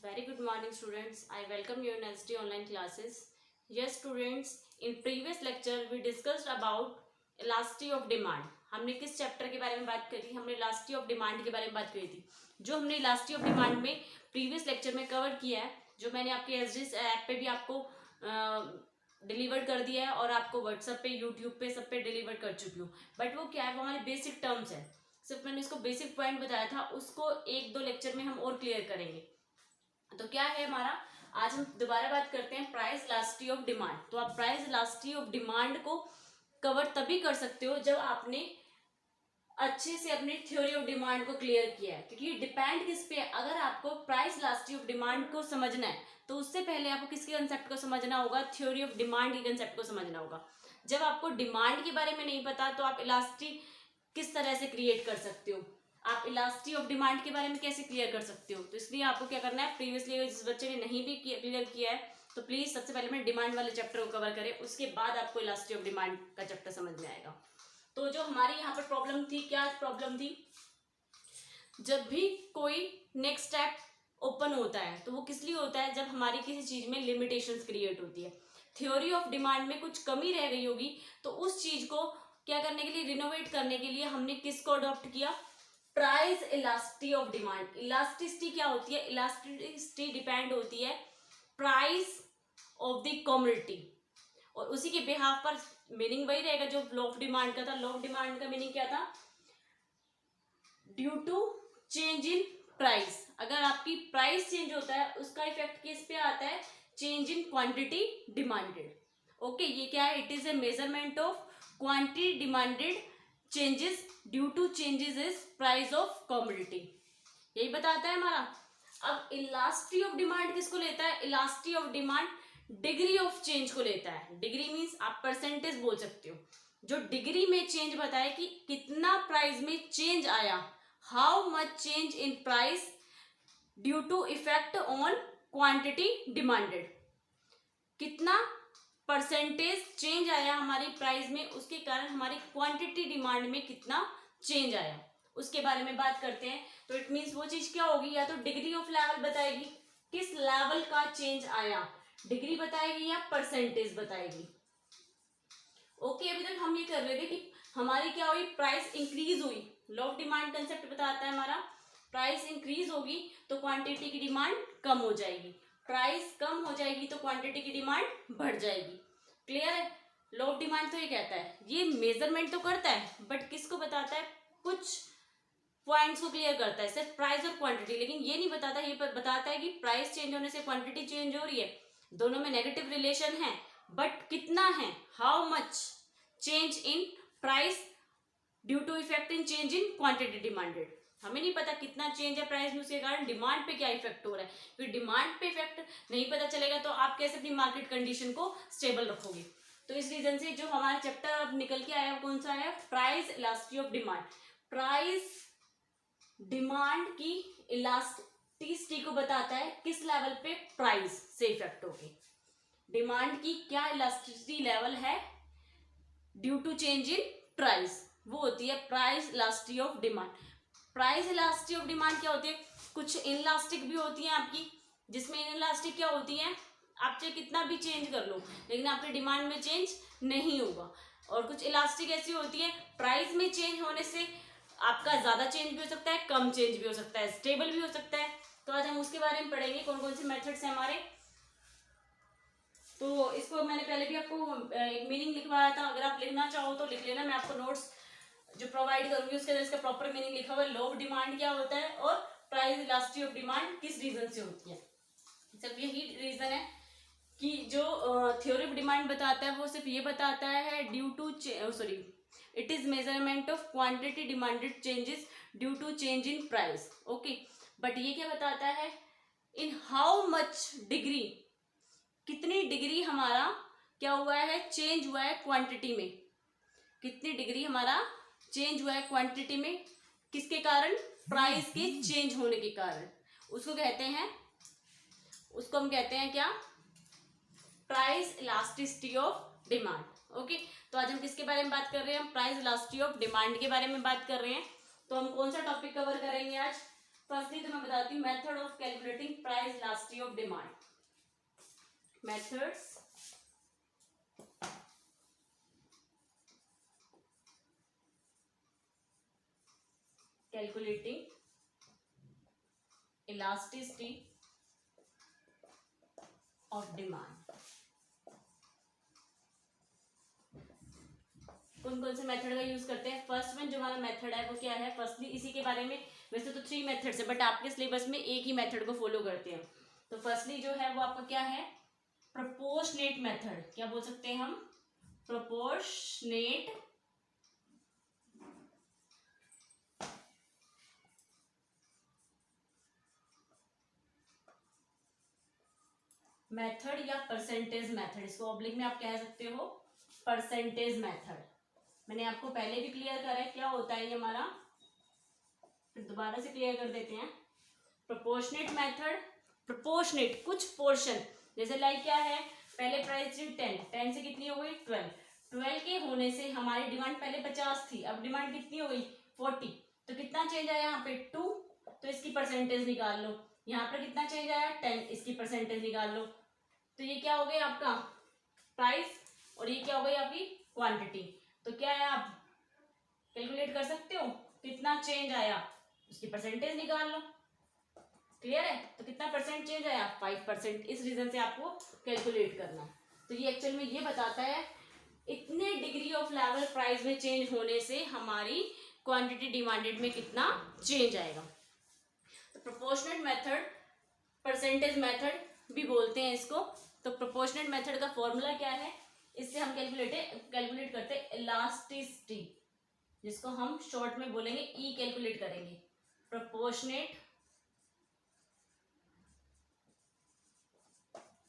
Very good morning, students. I welcome you in ST online classes. Yes, students. In previous lecture, we discussed about elasticity of demand. हमने किस chapter के बारे में बात करी? हमने इलास्टिसिटी ऑफ डिमांड के बारे में बात करी थी. जो हमने इलास्टिसिटी ऑफ डिमांड में प्रीवियस लेक्चर में कवर किया है, जो मैंने आपके एसडी ऐप पे भी आपको डिलीवर कर दिया है और आपको व्हाट्सएप पे, यूट्यूब पे, सब पे डिलीवर कर चुकी हूँ. बट वो क्या है, वो हमारे बेसिक टर्म्स है. सिर्फ मैंने इसको बेसिक पॉइंट बताया था, उसको एक दो लेक्चर में हम और क्लियर करेंगे. तो क्या है हमारा, आज हम दोबारा बात करते हैं प्राइस इलास्टिसिटी ऑफ डिमांड. तो आप प्राइस इलास्टिसिटी ऑफ डिमांड को कवर तभी कर सकते हो जब आपने अच्छे से अपनी थ्योरी ऑफ डिमांड को क्लियर किया है, क्योंकि डिपेंड किस पे है. अगर आपको प्राइस इलास्टिसिटी ऑफ डिमांड को समझना है तो उससे पहले आपको किसके कंसेप्ट को समझना होगा? थ्योरी ऑफ डिमांड के कंसेप्ट को समझना होगा. जब आपको डिमांड के बारे में नहीं पता तो आप इलास्टिसिटी किस तरह से क्रिएट कर सकते हो, आप इलास्टिसिटी ऑफ डिमांड के बारे में कैसे क्लियर कर सकते हो? तो इसलिए आपको क्या करना है, प्रीवियसली जिस बच्चे ने नहीं भी क्लियर किया है तो प्लीज सबसे पहले मैं डिमांड वाले चैप्टर को कवर करें, उसके बाद आपको इलास्टिसिटी ऑफ डिमांड का चैप्टर समझ में आएगा. तो जो हमारी यहाँ पर प्रॉब्लम थी, क्या प्रॉब्लम थी? जब भी कोई नेक्स्ट स्टेप ओपन होता है तो वो किस लिए होता है? जब हमारी किसी चीज में लिमिटेशंस क्रिएट होती है, थ्योरी ऑफ डिमांड में कुछ कमी रह गई होगी, तो उस चीज को क्या करने के लिए, रिनोवेट करने के लिए हमने किसको अडॉप्ट किया? Price elasticity of demand. Elasticity क्या होती है? इलास्टिसिटी डिपेंड होती है प्राइस ऑफ द कमोडिटी, और उसी के बिहाफ पर मीनिंग वही रहेगा जो लॉ ऑफ डिमांड का था. लॉ ऑफ डिमांड का मीनिंग क्या था? Due to change in price. अगर आपकी प्राइस चेंज होता है उसका इफेक्ट किस पे आता है? Change in quantity demanded. Okay, ये क्या है? It is a measurement of quantity demanded changes due to changes is price of commodity. यही बताता है हमारा. अब इलास्टिसिटी ऑफ डिमांड किसको लेता है? Elasticity of demand degree of change को लेता है. डिग्री मीन्स आप परसेंटेज बोल सकते हो. जो डिग्री में चेंज बताए कि कितना प्राइस में चेंज आया, how much change in price due to effect on quantity demanded. कितना परसेंटेज चेंज आया हमारी प्राइस में, उसके कारण हमारी क्वांटिटी डिमांड में कितना चेंज आया, उसके बारे में बात करते हैं. तो इट मीन्स वो चीज क्या होगी? या तो डिग्री ऑफ लेवल बताएगी, किस लेवल का चेंज आया, डिग्री बताएगी या परसेंटेज बताएगी. ओके, अभी तक हम ये कर रहे थे कि हमारी क्या हुई, प्राइस इंक्रीज हुई. लॉ ऑफ डिमांड कंसेप्ट बताता है हमारा, प्राइस इंक्रीज होगी तो क्वांटिटी की डिमांड कम हो जाएगी, प्राइस कम हो जाएगी तो क्वांटिटी की डिमांड बढ़ जाएगी. क्लियर है? लॉ ऑफ डिमांड तो ये कहता है, ये मेजरमेंट तो करता है बट किसको बताता है? कुछ पॉइंट्स को क्लियर करता है, सिर्फ प्राइस और क्वांटिटी, लेकिन ये नहीं बताता. ये बताता है कि प्राइस चेंज होने से क्वांटिटी चेंज हो रही है, दोनों में नेगेटिव रिलेशन है, बट कितना है, how much change in price due to effect in change in quantity demanded. हमें नहीं पता कितना चेंज है प्राइस में, उसके कारण डिमांड पे क्या इफेक्ट हो रहा है. क्योंकि डिमांड पे इफेक्ट नहीं पता चलेगा तो आप कैसे अपनी मार्केट कंडीशन को स्टेबल रखोगे. तो इस रीजन से जो हमारा चैप्टर अब निकल के आया वो कौन सा है? Price elasticity of demand. Price demand की इलास्टिसिटी को बताता है किस लेवल पे प्राइस से इफेक्ट होगी. डिमांड की क्या इलास्टिसिटी लेवल है due to change in price, वो होती है price elasticity of demand. Price elasticity of demand क्या होती है? कुछ इनलास्टिक भी होती है आपकी, जिसमें इनलास्टिक क्या होती है, आप चाहे कितना भी चेंज कर लो लेकिन आपके डिमांड में चेंज नहीं होगा. और कुछ इलास्टिक ऐसी होती है, प्राइस में चेंज होने से आपका ज्यादा चेंज भी हो सकता है, कम चेंज भी हो सकता है, स्टेबल भी हो सकता है. तो आज हम उसके बारे में पढ़ेंगे कौन कौन से मेथड्स हैं हमारे. तो इसको मैंने पहले भी आपको एक मीनिंग लिखवाया था, अगर आप लिखना चाहो तो लिख लेना, मैं आपको नोट्स जो प्रोवाइड करूंगी उसके अंदर इसका प्रॉपर मीनिंग लिखा हुआ है. लॉ ऑफ डिमांड क्या होता है और प्राइस इलास्टिसिटी ऑफ डिमांड किस रीजन से होती है. सिर्फ यही रीजन है कि जो थ्योरी ऑफ डिमांड बताता है वो सिर्फ ये बताता है due to it is measurement of quantity demanded changes due to change in price. Okay, but ये क्या बताता है? इन हाउ मच डिग्री, कितनी डिग्री हमारा क्या हुआ है, चेंज हुआ है क्वांटिटी में, कितनी डिग्री हमारा चेंज हुआ है क्वांटिटी में, किसके कारण? प्राइस के चेंज होने के कारण. उसको कहते हैं, उसको हम कहते हैं क्या? Price elasticity of demand. Okay, तो आज हम किसके बारे में बात कर रहे हैं? हम प्राइस इलास्टिसिटी ऑफ डिमांड के बारे में बात कर रहे हैं. तो हम कौन सा टॉपिक कवर करेंगे आज? फर्स्टली तो मैं बताती हूँ method of calculating price price elasticity of demand. Methods calculating elasticity of demand. कौन कौन से मेथड का यूज करते हैं? फर्स्ट वन जो हमारा मेथड है वो क्या है? फर्स्टली इसी के बारे में, वैसे तो 3 मेथड्स है बट आपके सिलेबस में एक ही मेथड को फॉलो करते हैं. तो फर्स्टली जो है वो आपका क्या है? Proportionate method. क्या बोल सकते हैं हम? प्रोपोर्शनेट मेथड या परसेंटेज मेथड. इसको ऑब्लिक में आप कह सकते हो परसेंटेज मेथड. मैंने आपको पहले भी क्लियर करा है क्या होता है ये हमारा, फिर दोबारा से क्लियर कर देते हैं. प्रोपोर्शनेट मेथड, प्रोपोर्शनेट कुछ पोर्शन, जैसे लाइक क्या है, पहले प्राइस थी 10 से कितनी हो गई 12 के होने से हमारी डिमांड पहले 50 थी, अब डिमांड कितनी हो गई 40. तो कितना चेंज आया यहाँ पे 2. तो इसकी परसेंटेज निकाल लो. यहाँ पर कितना चेंज आया 10, इसकी परसेंटेज निकाल लो. तो ये क्या हो गया आपका प्राइस और ये क्या हो गई आपकी क्वांटिटी. तो क्या है आप कैलकुलेट कर सकते हो कितना चेंज आया, उसकी परसेंटेज निकाल लो. क्लियर है? तो कितना परसेंट चेंज आया 5%. इस रीजन से आपको कैलकुलेट करना. तो ये एक्चुअल में ये बताता है इतने डिग्री ऑफ लेवल प्राइस में चेंज होने से हमारी क्वांटिटी डिमांडेड में कितना चेंज आएगा. तो प्रोपोर्शनेट मेथड, परसेंटेज मेथड भी बोलते हैं इसको. तो प्रोपोर्शनेट मेथड का फॉर्मूला क्या है? इससे हम कैलकुलेट करते हैं इलास्टिसिटी, जिसको हम शॉर्ट में बोलेंगे ई कैलकुलेट करेंगे. Proportionate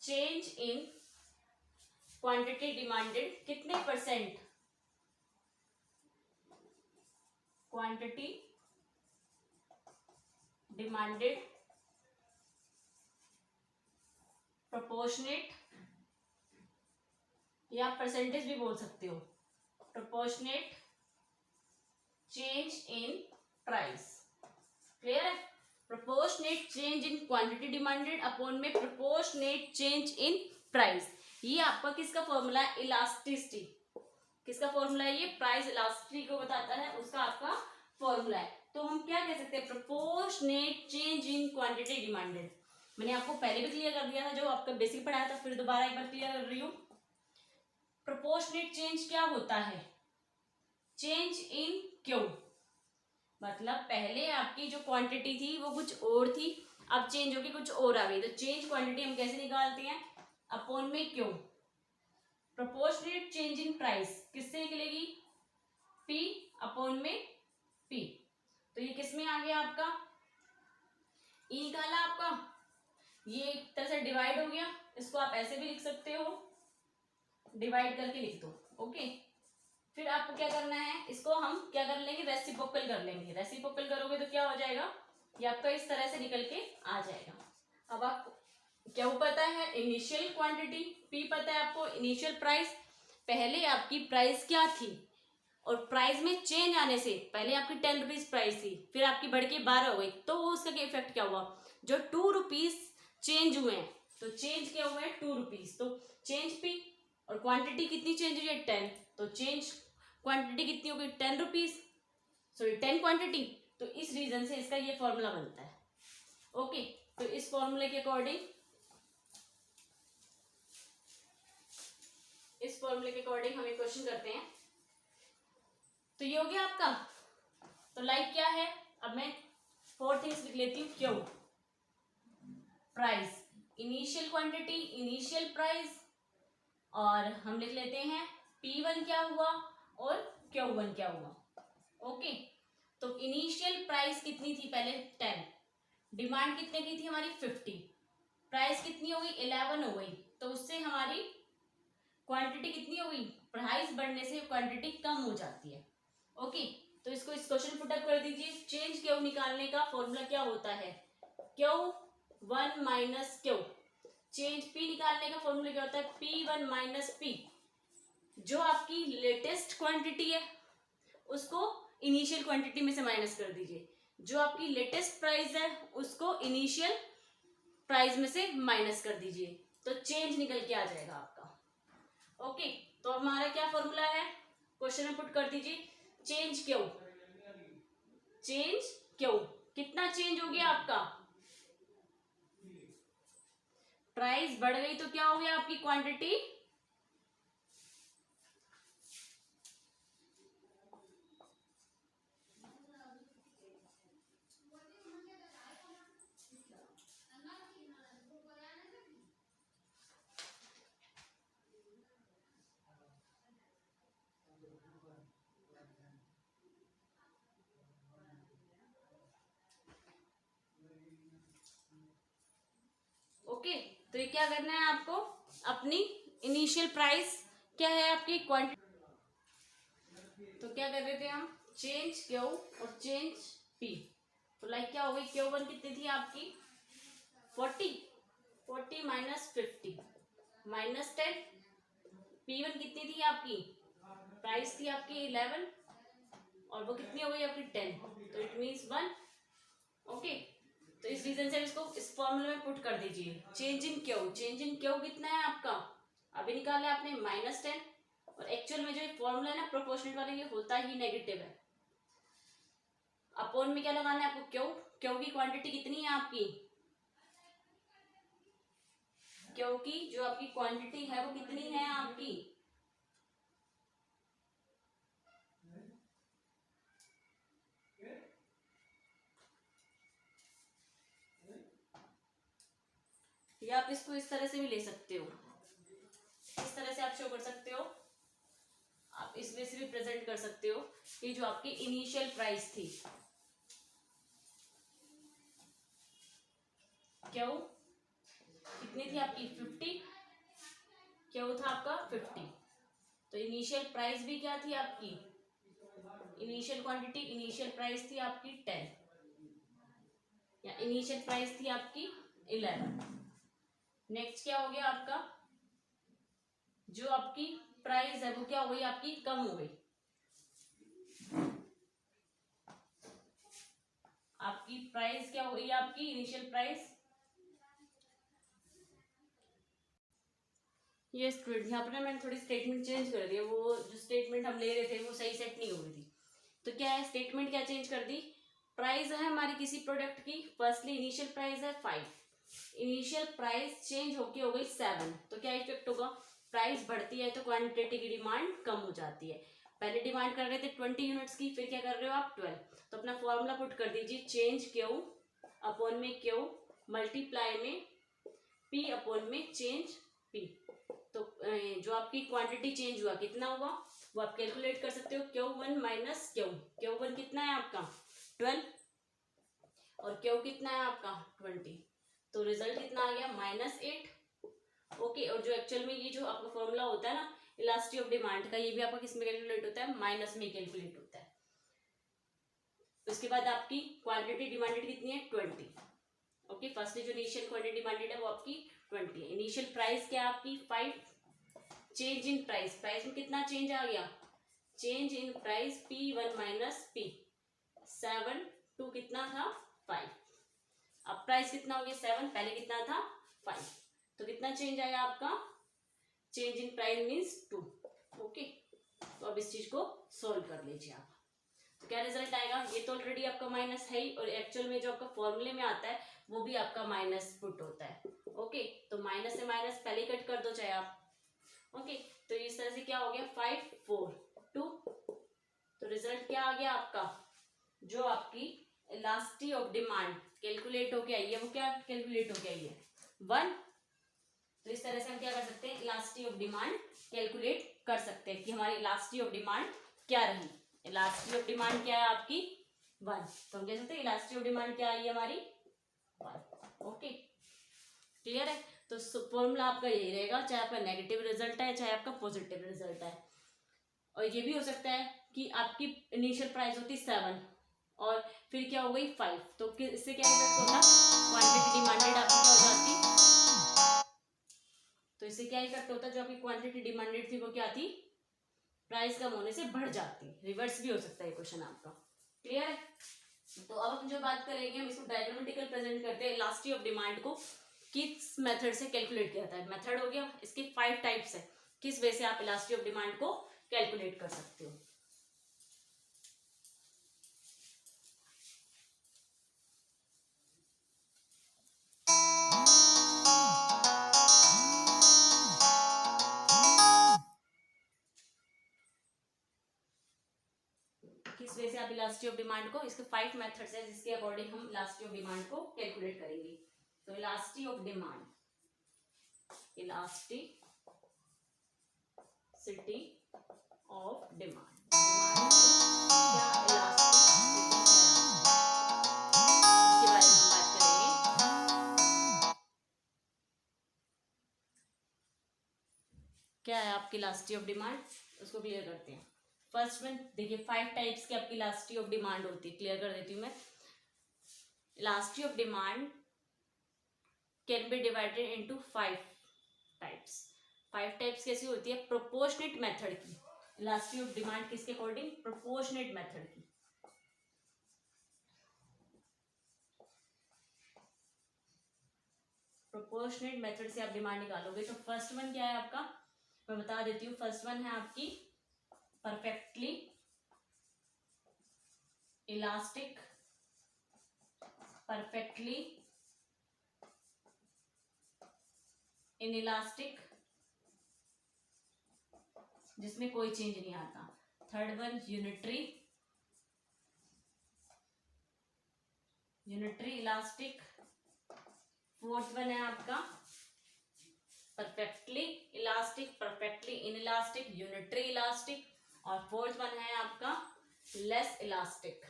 change in quantity demanded, कितने परसेंट क्वांटिटी डिमांडेड प्रोपोर्शनेट, या परसेंटेज भी बोल सकते हो, proportionate change in price. Clear है? Proportionate change in quantity demanded upon में प्रोपोर्शनेट चेंज इन प्राइस. ये आपका किसका फॉर्मूला है? इलास्टिसिटी. किसका फॉर्मूला है ये? प्राइस इलास्टिसिटी को बताता है, उसका आपका फॉर्मूला है. तो हम क्या कह सकते हैं? Proportionate change in quantity demanded. मैंने आपको पहले भी क्लियर कर दिया था जो आपका बेसिक पढ़ाया था, फिर दोबारा एक बार क्लियर कर रही हूँ. प्रोपोर्शनेट चेंज क्या होता है? चेंज इन क्यू. मतलब पहले आपकी जो क्वांटिटी थी वो कुछ और थी, अब चेंज होके कुछ और आ गई. तो चेंज क्वांटिटी हम कैसे निकालते हैं? अपॉन में Q. Proportionate change in price किससे निकलेगी? पी अपॉन में पी. तो ये किस में आ गया आपका? ई निकाला आपका. ये एक तरह से डिवाइड हो गया. इसको आप ऐसे भी लिख सकते हो, डिवाइड करके लिख दो. ओके. फिर आपको क्या करना है? इसको हम क्या कर लेंगे? रेसिप्रोकल कर लेंगे. रेसिप्रोकल करोगे तो क्या हो जाएगा? ये आपका इस तरह से निकल के आ जाएगा. अब आपको क्या पता है? Initial quantity. पी पता है आपको. इनिशियल प्राइस, पहले आपकी प्राइस क्या थी और प्राइस में चेंज आने से पहले आपकी 10 रुपीज प्राइस थी, फिर आपकी बढ़ के 12 हो गई. तो उसका क्या इफेक्ट क्या हुआ? जो 2 रुपीज चेंज हुए हैं, तो चेंज क्या हुआ है 2 रुपीज. तो चेंज पी और क्वांटिटी कितनी चेंज हुई है 10. तो चेंज क्वांटिटी कितनी हो गई 10 रुपीज, सॉरी 10 क्वांटिटी. तो इस रीजन से इसका ये फॉर्मूला बनता है. ओके. तो इस फॉर्मूले के अकॉर्डिंग हम एक क्वेश्चन करते हैं. तो ये हो गया आपका. तो लाइक क्या है? अब मैं 4 थिंग्स लिख लेती हूँ. Q, price, initial quantity, initial price, और हम लिख लेते हैं P1 क्या हुआ और Q1 क्या हुआ. ओके. तो इनिशियल प्राइस कितनी थी पहले? 10. डिमांड कितने की थी हमारी? 50. प्राइस कितनी हो गई? 11 हो गई. तो उससे हमारी क्वांटिटी कितनी हो गई? प्राइस बढ़ने से क्वांटिटी कम हो जाती है. ओके. तो इसको इस क्वेश्चन पुट अप कर दीजिए. चेंज क्यू निकालने का फॉर्मूला क्या होता है? Q1 minus Q. Change P निकालने का फॉर्मूला क्या होता है? P1 minus P. जो आपकी लेटेस्ट क्वांटिटी है उसको इनिशियल क्वांटिटी में से माइनस कर दीजिए. जो आपकी लेटेस्ट प्राइस है उसको इनिशियल प्राइस में से माइनस कर दीजिए तो चेंज निकल के आ जाएगा आपका। ओके, तो हमारा क्या फॉर्मूला है, क्वेश्चन में पुट कर दीजिए चेंज क्यों, चेंज क्यों, कितना चेंज हो गया आपका, प्राइस बढ़ गई तो क्या हो गया आपकी क्वांटिटी, ओके। तो ये क्या करना है आपको, अपनी इनिशियल प्राइस क्या है आपकी क्वांटिटी, तो क्या कर रहे थे हम, चेंज क्यू और चेंज पी, तो लाइक क्या हो गई, क्यू वन कितनी थी आपकी 40, 40 माइनस 50 माइनस 10, पी वन कितनी थी आपकी, प्राइस थी आपकी 11 और वो कितनी हो गई आपकी 10, तो इट मीन्स 1। ओके, तो इस रीजन से इसको इस फॉर्मूले में पुट कर दीजिए, change in Q, change in Q कितना है आपका, अभी निकाला आपने -10, और एक्चुअल में जो फॉर्मूला है ना प्रोपोर्शनल वाला, ये होता ही नेगेटिव है। अपॉन में क्या लगाना है आपको, क्यू, क्यू की क्वांटिटी कितनी है आपकी, क्यू की जो आपकी क्वांटिटी है वो कितनी है आपकी, या आप इसको इस तरह से भी ले सकते हो, इस तरह से आप शो कर सकते हो, आप इसमें से भी प्रेजेंट कर सकते हो कि जो आपकी इनिशियल प्राइस थी, क्यू कितनी थी आपकी 50, क्यू था आपका 50, तो इनिशियल प्राइस भी क्या थी आपकी, इनिशियल क्वांटिटी, इनिशियल प्राइस थी आपकी 10, या इनिशियल प्राइस थी आपकी 11। नेक्स्ट क्या हो गया आपका, जो आपकी प्राइस है वो क्या हो गई आपकी, कम हो गई, आपकी प्राइस क्या हो गई आपकी इनिशियल प्राइस, ये स्टूडेंट यहाँ पर ना मैंने थोड़ी स्टेटमेंट चेंज कर दी है, वो जो स्टेटमेंट हम ले रहे थे वो सही सेट नहीं हो रही थी, तो क्या है स्टेटमेंट क्या चेंज कर दी, प्राइस है हमारी किसी प्रोडक्ट की, फर्स्टली इनिशियल प्राइस है 5, इनिशियल प्राइस चेंज होके हो गई 7, तो क्या इफेक्ट होगा, प्राइस बढ़ती है तो क्वांटिटी की डिमांड कम हो जाती है, पहले डिमांड कर रहे थे 20 यूनिट्स की, फिर क्या कर रहे हो आप 12, तो अपना फॉर्मूला पुट कर दीजिए चेंज क्यू अपॉन में क्यू मल्टीप्लाई में पी अपॉन में चेंज पी, तो जो आपकी क्वांटिटी चेंज हुआ कितना हुआ वो आप कैलकुलेट कर सकते हो, Q1 माइनस क्यू, Q1 कितना है आपका 12 और क्यू कितना है आपका 20, तो रिजल्ट कितना आ गया -8। ओके, और जो एक्चुअल में ये जो आपका फॉर्मूला होता है ना इलास्टिसिटी ऑफ डिमांड का, ये भी आपका किस में कैलकुलेट होता है, माइनस में कैलकुलेट होता है। उसके बाद आपकी क्वांटिटी डिमांडेड कितनी है 20। ओके, फर्स्टली जो इनिशियल क्वांटिटी डिमांडेड है वो आपकी 20 है, इनिशियल प्राइस क्या है आपकी 5, चेंज इन प्राइस, प्राइस में कितना चेंज आ गया, change in price P1 minus P 7 two कितना था 5, अब प्राइस कितना हो गया 7, पहले कितना था 5, तो कितना चेंज आया आपका, change in price means 2। Okay, तो अब इस चीज को सोल्व कर लीजिए आप, तो क्या रिजल्ट आएगा, ये तो ऑलरेडी आपका माइनस है ही, और एक्चुअल में जो आपका फॉर्मूले में आता है वो भी आपका माइनस पुट होता है। ओके, तो माइनस से माइनस पहले कट कर दो चाहे आप। ओके, तो इस तरह से क्या हो गया 5 4 2, तो रिजल्ट क्या आ गया आपका, जो आपकी इलास्टिसिटी ऑफ डिमांड कैलकुलेट होके आई है वो क्या कैलकुलेट होके आई है 1। तो इस तरह से हम क्या कर सकते हैं, इलास्टिसिटी ऑफ डिमांड कैलकुलेट कर सकते हैं कि हमारी इलास्टिसिटी ऑफ डिमांड क्या रही, इलास्टिसिटी ऑफ डिमांड क्या है आपकी 1, तो हम कह सकते हैं इलास्टिसिटी ऑफ डिमांड क्या आई हमारी 1। ओके, क्लियर है, तो फॉर्मूला आपका यही रहेगा, चाहे आपका नेगेटिव रिजल्ट है चाहे आपका पॉजिटिव रिजल्ट है। और ये भी हो सकता है कि आपकी इनिशियल प्राइस होती 7 और फिर क्या हो गई 5, तो इससे क्या इफेक्ट होगा, क्वांटिटी डिमांडेड आपकी क्या हो जाती, तो इससे क्या इफेक्ट होता है, जो आपकी क्वांटिटी डिमांडेड थी वो क्या थी, प्राइस कम होने से बढ़ जाती, रिवर्स भी हो सकता है क्वेश्चन आपका। क्लियर है, तो अब हम जो बात करेंगे हम इसको डायग्रामेटिकल प्रेजेंट करते हैं इलास्टिसिटी ऑफ डिमांड को, किस मेथड से कैलकुलेट किया जाता है। मेथड हो गया, इसके 5 टाइप्स है, किस वे से आप इलास्टिसिटी ऑफ डिमांड को कैलकुलेट कर सकते हो। किस वे से आप इलास्टिसिटी ऑफ डिमांड को, इसके 5 मेथड्स है जिसके अकॉर्डिंग हम इलास्टिसिटी ऑफ डिमांड को कैलकुलेट करेंगे। तो elasticity of demand, elasticity of demand, क्या इलास्टिसिटी है इसके बारे में हम बात करेंगे। क्या है आपकी इलास्टिसिटी ऑफ डिमांड, उसको क्लियर करते हैं। फर्स्ट वन देखिए, 5 टाइप्स की आपकी इलास्टिसिटी ऑफ डिमांड होती है, क्लियर कर देती हूँ मैं। Elasticity of demand can be divided into 5 types. 5 types कैसी होती है? प्रोपोर्शनेट मेथड की इलास्टिसिटी ऑफ डिमांड, किसके अकॉर्डिंग? प्रोपोर्शनेट मेथड की। प्रोपोर्शनेट मेथड से आप डिमांड निकालोगे तो फर्स्ट वन क्या है आपका, मैं बता देती हूँ। फर्स्ट वन है आपकी परफेक्टली इलास्टिक, परफेक्टली इनइलास्टिक, जिसमें कोई चेंज नहीं आता। Third one unitary, unitary elastic. Fourth one है आपका perfectly elastic, perfectly inelastic, unitary elastic. और फोर्थ वन है आपका लेस इलास्टिक।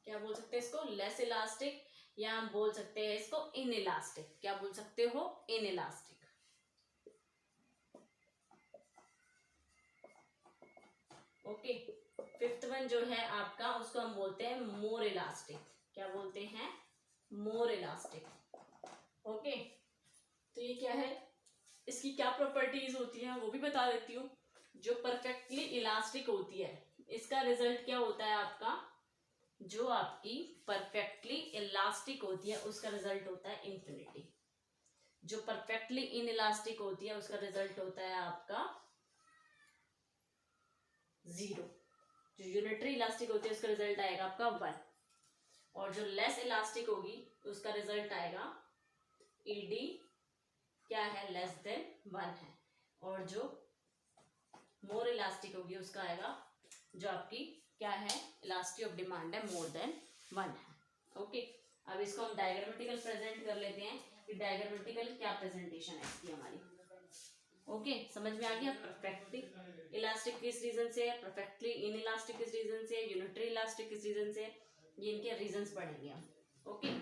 क्या बोल सकते हैं इसको? लेस इलास्टिक, या हम बोल सकते हैं इसको इनइलास्टिक। क्या बोल सकते हो? इनइलास्टिक। ओके, फिफ्थ वन जो है आपका, उसको हम बोलते हैं मोर इलास्टिक। क्या बोलते हैं? मोर इलास्टिक। ओके, तो ये क्या है, इसकी क्या प्रॉपर्टीज होती है वो भी बता देती हूँ। जो परफेक्टली इलास्टिक होती है, इसका रिजल्ट क्या होता है आपका? जो आपकी परफेक्टली इलास्टिक होती है उसका रिजल्ट होता है इंफिनिटी। जो परफेक्टली इनइलास्टिक होती है उसका रिजल्ट होता है आपका 0। जो यूनिटरी इलास्टिक होती है उसका रिजल्ट आएगा आपका 1। और जो लेस इलास्टिक होगी उसका रिजल्ट आएगा ईडी क्या है? लेस देन 1 है। और जो मोर इलास्टिक होगी उसका आएगा, जो आपकी क्या है? इलास्टिसिटी ऑफ डिमांड है मोर देन 1 है। ओके, अब इसको हम डायग्रामेटिकल प्रेजेंट कर लेते हैं कि डायग्रामेटिकल क्या प्रेजेंटेशन है इसकी हमारी। ओके, समझ में आ गया? परफेक्टली इलास्टिक किस रीजन से है, परफेक्टली इनइलास्टिक किस रीजन से, यूनिटरी इलास्टिक किस रीजन से, ये इनके रीजंस पढ़ेंगे हम। ओके,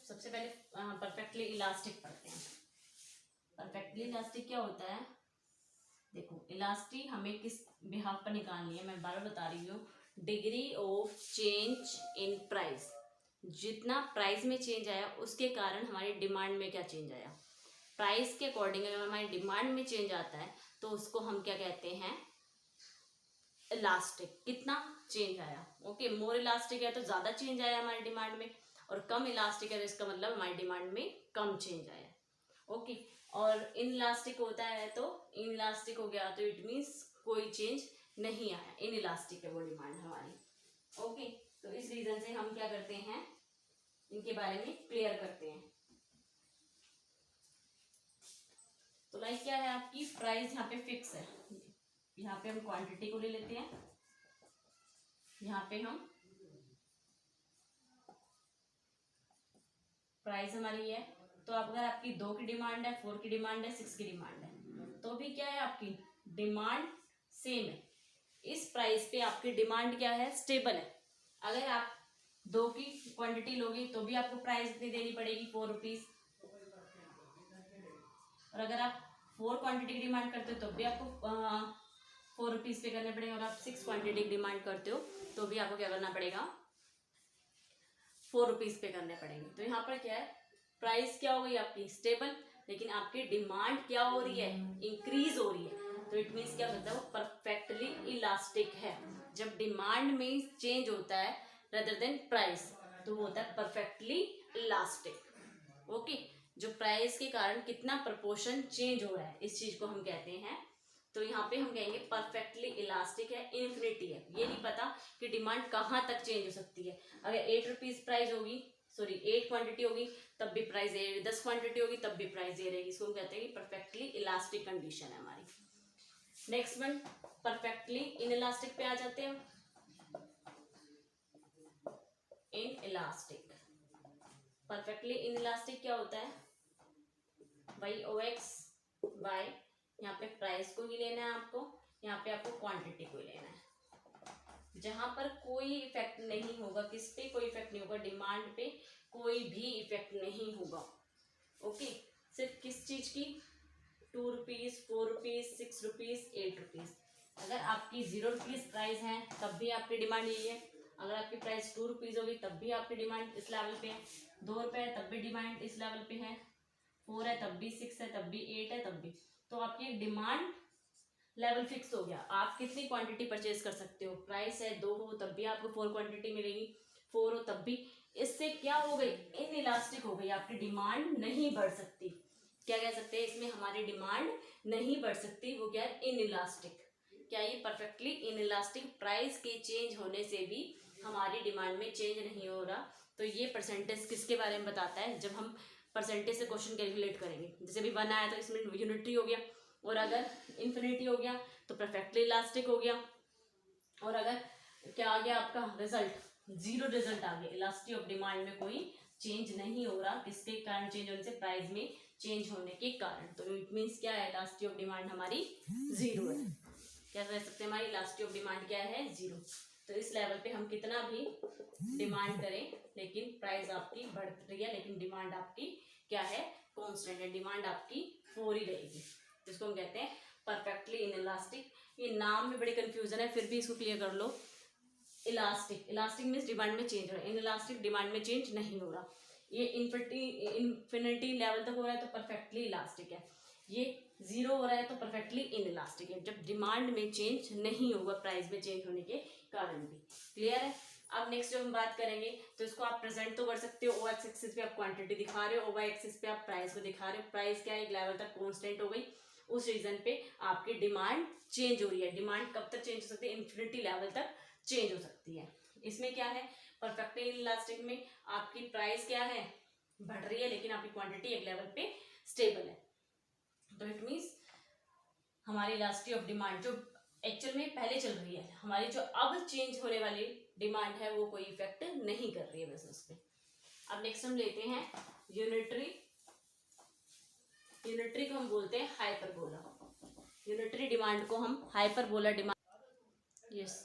सबसे पहले परफेक्टली इलास्टिक पढ़ते हैं। परफेक्टली इलास्टिक क्या होता है? देखो, इलास्टिक हमें किस बिहाफ पर निकालनी है, मैं बार बता रही हूँ। Degree of change in price, जितना प्राइस में चेंज आया उसके कारण हमारी डिमांड में क्या चेंज आया। प्राइस के अकॉर्डिंग अगर हमारी डिमांड में चेंज आता है तो उसको हम क्या कहते हैं? इलास्टिक। कितना चेंज आया। ओके, मोर इलास्टिक है तो ज्यादा चेंज आया हमारी डिमांड में, और कम इलास्टिक है तो इसका मतलब हमारी डिमांड में कम चेंज आया। ओके, और इनइलास्टिक होता है तो इनइलास्टिक हो गया तो इट मीन्स कोई चेंज नहीं आया, इनइलास्टिक है वो डिमांड हमारी। ओके, तो इस रीजन से हम क्या करते हैं, इनके बारे में क्लियर करते हैं। तो लाइक क्या है आपकी प्राइस यहाँ पे फिक्स है, यहाँ पे हम क्वांटिटी को ले लेते हैं, यहाँ पे हम प्राइस हमारी है। तो अगर आपकी 2 की डिमांड है, 4 की डिमांड है, 6 की डिमांड है, तो भी क्या है आपकी डिमांड सेम है। इस प्राइस पे आपकी डिमांड क्या है? स्टेबल है। अगर आप 2 की क्वांटिटी लोगे तो भी आपको प्राइस इतनी देनी पड़ेगी 4 रुपीज, और अगर आप 4 क्वांटिटी की डिमांड करते हो तो भी आपको 4 रुपीज पे करने पड़ेगा, और आप 6 क्वांटिटी की डिमांड करते हो तो भी आपको क्या करना पड़ेगा? 4 रुपीज पे करने पड़ेंगे। तो यहाँ पर क्या है, प्राइस क्या हो गई आपकी? स्टेबल, लेकिन आपकी डिमांड क्या हो रही है? इंक्रीज हो रही है। तो इट मीन्स क्या होता है? वो परफेक्टली इलास्टिक है। जब डिमांड में चेंज होता है रेदर देन प्राइस, तो वो होता है परफेक्टली इलास्टिक। ओके, जो प्राइस के कारण कितना प्रपोर्शन चेंज हो रहा है इस चीज को हम कहते हैं। तो यहाँ पे हम कहेंगे परफेक्टली इलास्टिक है, इन्फिनिटी है। ये नहीं पता कि डिमांड कहाँ तक चेंज हो सकती है। अगर 8 रुपीज प्राइस होगी, सॉरी 8 क्वांटिटी होगी तब भी प्राइस ये, 10 क्वांटिटी होगी तब भी प्राइस ये रहेगी। इसको हम कहते हैं कि परफेक्टली इलास्टिक कंडीशन है हमारी। नेक्स्ट वन परफेक्टली इनइलास्टिक पे आ जाते हैं। इनइलास्टिक, परफेक्टली इनइलास्टिक क्या होता है, वही OX बाय, यहाँ पे प्राइस को ही लेना है आपको, यहाँ पे आपको क्वांटिटी को ही लेना है। जहां पर कोई इफेक्ट नहीं होगा, किस पे कोई इफेक्ट नहीं होगा, डिमांड पे कोई भी इफेक्ट नहीं होगा। ओके, सिर्फ किस चीज की, 2 रुपीज, 4 रुपीज, 6 रुपीज, 8 रुपीज। अगर आपकी 0 रुपीज प्राइस है तब भी आपकी डिमांड यही है। अगर आपकी प्राइस 2 रुपीज होगी तब भी आपकी डिमांड इस लेवल पे है। 2 रुपए है तब भी डिमांड इस लेवल पे है। 4 है तब भी, 6 है तब भी, 8 है तब भी। तो आपकी डिमांड लेवल फिक्स हो गया। आप कितनी क्वांटिटी परचेज कर सकते हो, प्राइस है 2 हो तब भी आपको 4 क्वांटिटी मिलेगी, 4 हो तब भी। इससे क्या हो गई, इनइलास्टिक हो गई, आपकी डिमांड नहीं बढ़ सकती। क्या कह सकते हैं इसमें, हमारी डिमांड नहीं बढ़ सकती, वो क्या है, इनइलास्टिक। क्या ये परफेक्टली इनइलास्टिक, प्राइस के चेंज होने से भी हमारी डिमांड में चेंज नहीं हो रहा। तो ये परसेंटेज किसके बारे में बताता है, जब हम परसेंटेज से क्वेश्चन कैलकुलेट करेंगे। जैसे भी 1 आया तो इसमें यूनिटरी हो गया, और अगर इन्फिनिटी हो गया तो परफेक्टली इलास्टिक हो गया, और अगर क्या आ गया आपका रिजल्ट, 0 रिजल्ट आ गया, इलास्टिक ऑफ डिमांड में कोई चेंज नहीं हो रहा। किसके कारण चेंज होने से, प्राइस में चेंज होने के कारण। तो इट मीन्स क्या है, इलास्टिक ऑफ डिमांड हमारी 0 है। क्या कह सकते हैं, हमारी इलास्टिक ऑफ डिमांड क्या है, 0। तो इस लेवल पे हम कितना भी डिमांड करें लेकिन प्राइस आपकी बढ़ रही है, लेकिन डिमांड आपकी क्या है, कांस्टेंट है, डिमांड आपकी 4 ही रहेगी। जिसको हम कहते हैं परफेक्टली इनइलास्टिक। ये नाम में बड़ी कंफ्यूजन है, फिर भी इसको क्लियर कर लो। इलास्टिक, इलास्टिक मीन्स डिमांड में चेंज हो रहा है, इनइलास्टिक डिमांड में चेंज नहीं हो रहा। ये इन्फिनिटी लेवल तक हो रहा है तो परफेक्टली इलास्टिक है। ये 0 हो रहा है तो परफेक्टली इनइलास्टिक है, जब डिमांड में चेंज नहीं होगा प्राइस में चेंज होने के कारण भी। क्लियर है। अब नेक्स्ट जो हम बात करेंगे तो इसको आप प्रेजेंट तो कर सकते हो, OX एक्सिस पे आप क्वांटिटी दिखा रहे हो, OY एक्सिस पे आप प्राइस को दिखा रहे हो। प्राइस क्या है, एक लेवल तक कांस्टेंट हो गई, उस रीजन पे आपकी डिमांड चेंज हो रही है। डिमांड कब तक चेंज हो सकती है, इन्फिनिटी लेवल तक चेंज हो सकती है। इसमें क्या है, परफेक्टली इनइलास्टिक में आपकी प्राइस क्या है, बढ़ रही है, लेकिन आपकी क्वांटिटी एक लेवल पे स्टेबल है। तो इट मीन्स हमारी इलास्टिक ऑफ डिमांड जो एक्चुअल में पहले चल रही है, हमारी जो अब चेंज होने वाली डिमांड है वो कोई इफेक्ट नहीं कर रही है बिजनेस पे। अब नेक्स्ट हम लेते हैं यूनिटरी। यूनिटरी को हम बोलते हैं हाइपरबोला। यूनिटरी डिमांड को हम हाइपरबोला डिमांड, यस।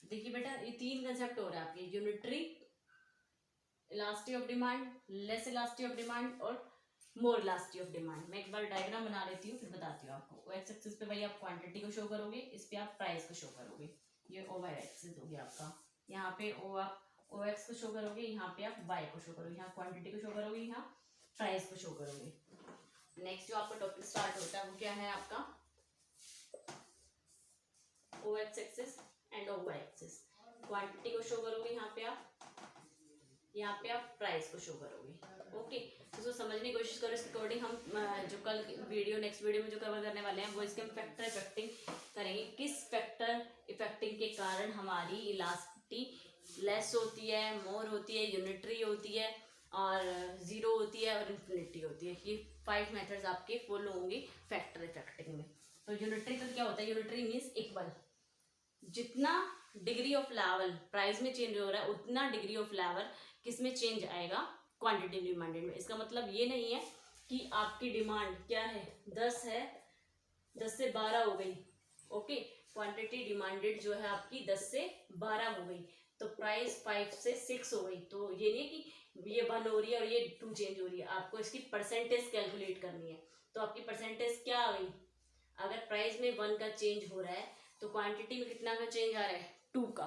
देखिए बेटा, ये 3 कंसेप्ट हो रहा है आपके, unitary, elastic of demand, less elastic of demand, और मोर इलास्टिक ऑफ डिमांड। मैं एक बार डायग्राम बना लेती हूँ फिर बताती हूँ आपको। OX एक्सिस पे भाई आप क्वांटिटी को शो करोगे, इस पे आप प्राइस को शो करोगे। ये OY एक्सिस हो गया आपका। यहाँ पे आप OX को शो करोगे, यहाँ पे आप Y को शो करोगे, यहाँ क्वांटिटी को शो करोगे, यहाँ प्राइस को शो करोगे। नेक्स्ट जो आपका टॉपिक स्टार्ट होता है वो क्या है आपका, OX axis and OY axis. Quantity को शो करोगे यहाँ पे आप प्राइस को शो करोगे। ओके, तो उसको समझने की कोशिश करो। इसके अकॉर्डिंग हम जो कल वीडियो, नेक्स्ट वीडियो में जो कवर करने वाले हैं वो इसके हम फैक्टर इफेक्टिंग करेंगे। किस फैक्टर इफेक्टिंग के कारण हमारी इलास्टिक लेस होती है, मोर होती है, यूनिटरी होती है, और 0 होती है, और इन्फिनिटी होती है। ये 5 मेथड्स आपके फॉलो होंगे फैक्टर इफेक्टिंग में। तो यूनिटरी का क्या होता है, यूनिटरी मीन्स इक्वल। जितना डिग्री ऑफ लेवल प्राइस में चेंज हो रहा है उतना डिग्री ऑफ लेवल किसमें चेंज आएगा, क्वांटिटी डिमांडेड में। इसका मतलब ये नहीं है कि आपकी डिमांड क्या है, 10 है, 10 से 12 हो गई। ओके, क्वांटिटी डिमांडेड जो है आपकी 10 से 12 हो गई, तो प्राइस 5 से 6 हो गई। तो ये नहीं कि ये 1 हो रही है और ये 2 चेंज हो रही है, आपको इसकी परसेंटेज कैलकुलेट करनी है। तो आपकी परसेंटेज क्या आ गई, अगर प्राइस में 1 का चेंज हो रहा है तो क्वांटिटी में कितना का चेंज आ रहा है, 2 का।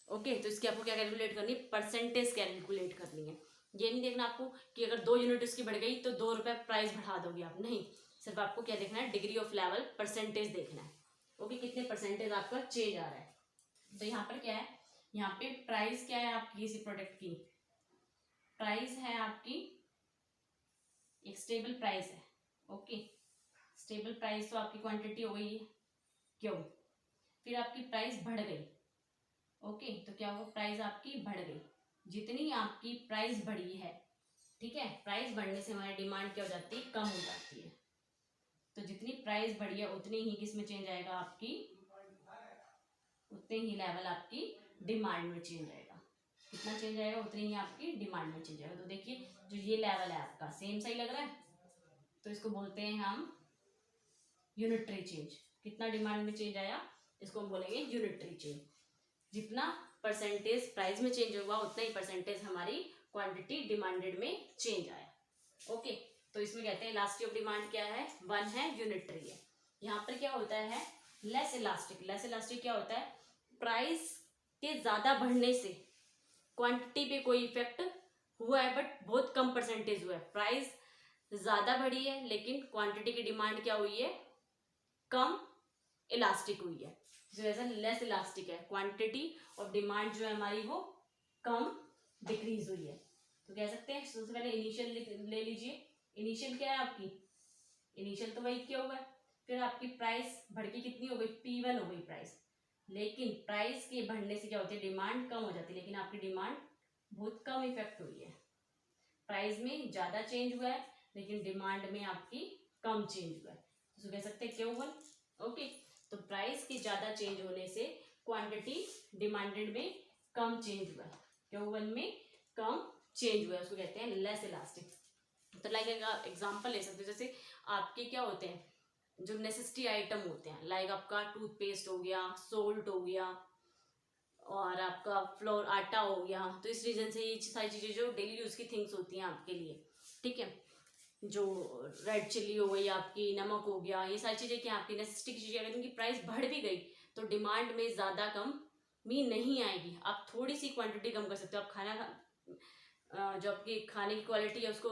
ओके, तो इसकी आपको क्या कैलकुलेट करनी है, परसेंटेज कैलकुलेट करनी है। ये नहीं देखना आपको कि अगर 2 यूनिट उसकी बढ़ गई तो 2 रुपए प्राइस बढ़ा दोगे आप, नहीं। सिर्फ आपको क्या देखना है, डिग्री ऑफ लेवल परसेंटेज देखना है। ओके, कितने परसेंटेज आपका चेंज आ रहा है। तो यहाँ पर क्या है, यहाँ पे प्राइस क्या है आपकी किसी प्रोडक्ट की, प्राइस है आपकी एक स्टेबल प्राइस है। ओके, स्टेबल प्राइस तो आपकी क्वांटिटी हो गई है, क्यों, फिर आपकी प्राइस बढ़ गई। ओके, तो क्या हुआ, प्राइस आपकी बढ़ गई। जितनी आपकी प्राइस बढ़ी है, ठीक है, प्राइस बढ़ने से हमारी डिमांड क्या हो जाती है, कम हो जाती है। तो जितनी प्राइस बढ़ी है उतनी ही किस में चेंज आएगा आपकी, उतने ही लेवल आपकी डिमांड में चेंज आएगा। कितना चेंज आएगा, उतनी ही आपकी डिमांड में चेंज आएगा। तो देखिए जो ये लेवल है आपका सेम सही लग रहा है, तो इसको बोलते हैं हम यूनिटरी चेंज। कितना डिमांड में चेंज आया, इसको हम बोलेंगे यूनिटरी चेंज। जितना परसेंटेज प्राइस में चेंज होगा उतना ही परसेंटेज हमारी क्वांटिटी डिमांडेड में चेंज आया। ओके, तो इसमें कहते हैं इलास्टिक ऑफ डिमांड क्या है, 1 है, यूनिटरी है। यहाँ पर क्या होता है, लेस इलास्टिक। लेस इलास्टिक क्या होता है, प्राइस के ज्यादा बढ़ने से क्वांटिटी पे कोई इफेक्ट हुआ है बट बहुत कम परसेंटेज हुआ है। प्राइस ज्यादा बढ़ी है लेकिन क्वांटिटी की डिमांड क्या हुई है, कम इलास्टिक हुई है। जो ऐसा लेस इलास्टिक है, क्वांटिटी और डिमांड जो है हमारी वो कम डिक्रीज हुई है। तो कह सकते हैं, सबसे पहले इनिशियल ले लीजिए। इनिशियल क्या है आपकी, इनिशियल तो वही क्या हुआ है, फिर आपकी प्राइस बढ़ के कितनी हो गई, P1 हो गई प्राइस। लेकिन प्राइस के बढ़ने से क्या होती है, डिमांड कम हो जाती है, लेकिन आपकी डिमांड बहुत कम इफेक्ट हुई है। प्राइस में ज्यादा चेंज हुआ है लेकिन डिमांड में आपकी कम चेंज हुआ है, तो कह सकते हैं Q1। ओके, तो प्राइस के ज्यादा चेंज होने से क्वांटिटी डिमांडेड में कम चेंज हुआ है, Q1 में कम चेंज हुआ है, उसको कहते हैं लेस इलास्टिक। तो लाइक एग्जांपल ले सकते हो, जैसे आपके क्या होते हैं जो नेसेसिटी आइटम होते हैं, लाइक आपका टूथपेस्ट हो गया, सोल्ट हो गया और आपका फ्लोर आटा हो गया। तो इस रीजन से ये सारी चीजें जो डेली यूज की थिंग्स होती हैं आपके लिए, ठीक है, जो रेड चिल्ली हो गई आपकी, नमक हो गया, ये सारी चीजें क्या आपकी नेसेसिटी की चीजें, अगर इनकी प्राइस बढ़ भी गई तो डिमांड में ज्यादा कम भी नहीं आएगी। आप थोड़ी सी क्वांटिटी कम कर सकते हो। आप खाना जो आपकी खाने की क्वालिटी है उसको,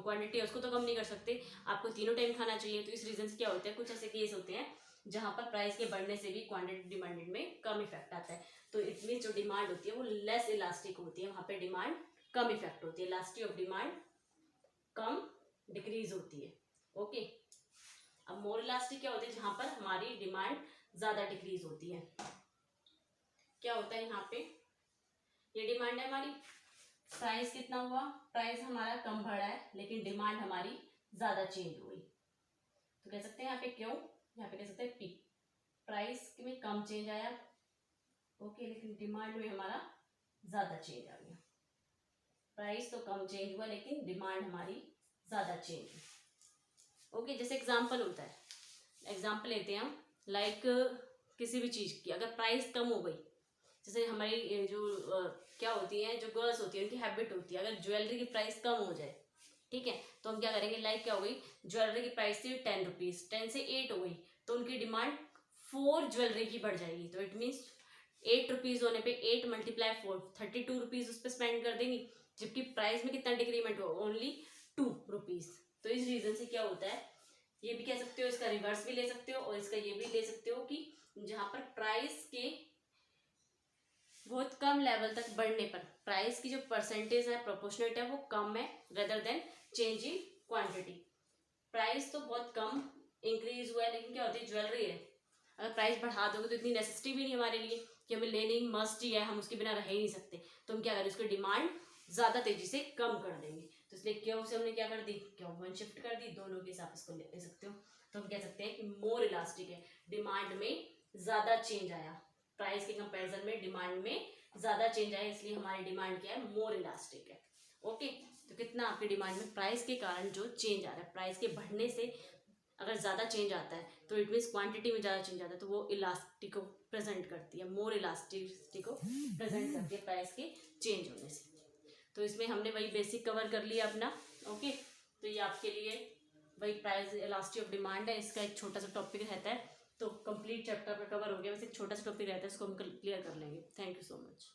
क्वांटिटी है उसको तो कम नहीं कर सकते, आपको तीनों टाइम खाना चाहिए। तो इस रीजन से क्या होता है, कुछ ऐसे केस होते हैं जहां पर प्राइस के बढ़ने से भी क्वांटिटी डिमांडेड में कम इफेक्ट आता है। तो इट मीन जो डिमांड होती है वो लेस इलास्टिक होती है, वहां पे डिमांड कम इफेक्ट होती है, elastic of demand come decrease होती है। ओके, अब मोर इलास्टिक क्या होती है, जहां पर हमारी डिमांड ज्यादा डिक्रीज होती है। क्या होता है यहाँ पे, ये डिमांड है हमारी, प्राइस कितना हुआ, प्राइस हमारा कम बढ़ा है लेकिन डिमांड हमारी ज्यादा चेंज हुई, तो कह सकते हैं यहाँ पे क्यों, यहाँ पे कह सकते हैं P, प्राइस में कम चेंज आया, ओके, लेकिन डिमांड में हमारा ज्यादा चेंज आ गया। प्राइस तो कम चेंज हुआ लेकिन डिमांड हमारी ज्यादा चेंज हुई। ओके, जैसे एग्जांपल होता है, एग्जांपल लेते हैं हम, लाइक किसी भी चीज की अगर प्राइस कम हो गई, जैसे हमारी जो क्या होती है, जो गर्ल्स होती है उनकी हैबिट होती है, अगर ज्वेलरी की प्राइस कम हो जाए, ठीक है, तो हम क्या करेंगे, लाइक क्या हो गई, ज्वेलरी की प्राइस थी 10 रुपीज, 10 से 8 हो गई, तो उनकी डिमांड 4 ज्वेलरी की बढ़ जाएगी। तो इट मीन्स 8 रुपीज होने पे 8 मल्टीप्लाई 4, 32 रुपीज उस पर स्पेंड कर देंगी, जबकि प्राइस में कितना डिक्रीमेंट हो, ओनली 2 रुपीज। तो इस रीजन से क्या होता है, ये भी कह सकते हो, इसका रिवर्स भी ले सकते हो और इसका ये भी ले सकते हो कि जहां पर प्राइस के बहुत कम लेवल तक बढ़ने पर प्राइस की जो परसेंटेज है, प्रोपोर्शनेट है, वो कम है rather than change in quantity. Price तो बहुत कम इंक्रीज हुआ है लेकिन क्या होती है, ज्वेलरी है, अगर प्राइस बढ़ा दोगे तो इतनी नेसेसिटी भी नहीं हमारे लिए कि हमें लेनी मस्ट ही है, हम उसके बिना रह ही नहीं सकते, तो हम क्या करें, उसकी डिमांड ज्यादा तेजी से कम कर देंगे। तो इसलिए क्यों से हमने क्या कर दी, क्यों वन शिफ्ट कर दी, दोनों के हिसाब इसको ले सकते हो। तो हम कह सकते हैं कि मोर इलास्टिक है, डिमांड में ज्यादा चेंज आया, प्राइस के कंपैरिजन में डिमांड में ज्यादा चेंज आया, इसलिए हमारी डिमांड क्या है, मोर इलास्टिक है। ओके, तो कितना आपकी डिमांड में प्राइस के कारण जो चेंज आ रहा है, प्राइस के बढ़ने से अगर ज्यादा चेंज आता है तो इट मीन्स क्वांटिटी में ज्यादा चेंज आता है, तो वो इलास्टिक को प्रेजेंट करती है, मोर इलास्टिसिटी को प्रेजेंट करती है प्राइस के चेंज होने से। तो इसमें हमने वही बेसिक कवर कर लिया अपना। ओके, तो ये आपके लिए वही प्राइस इलास्टिक ऑफ डिमांड है, इसका एक छोटा सा टॉपिक रहता है, तो कंप्लीट चैप्टर पर कवर हो गया, बस एक छोटा सा टॉपिक रहता है, इसको हम क्लियर कर लेंगे। Thank you so much.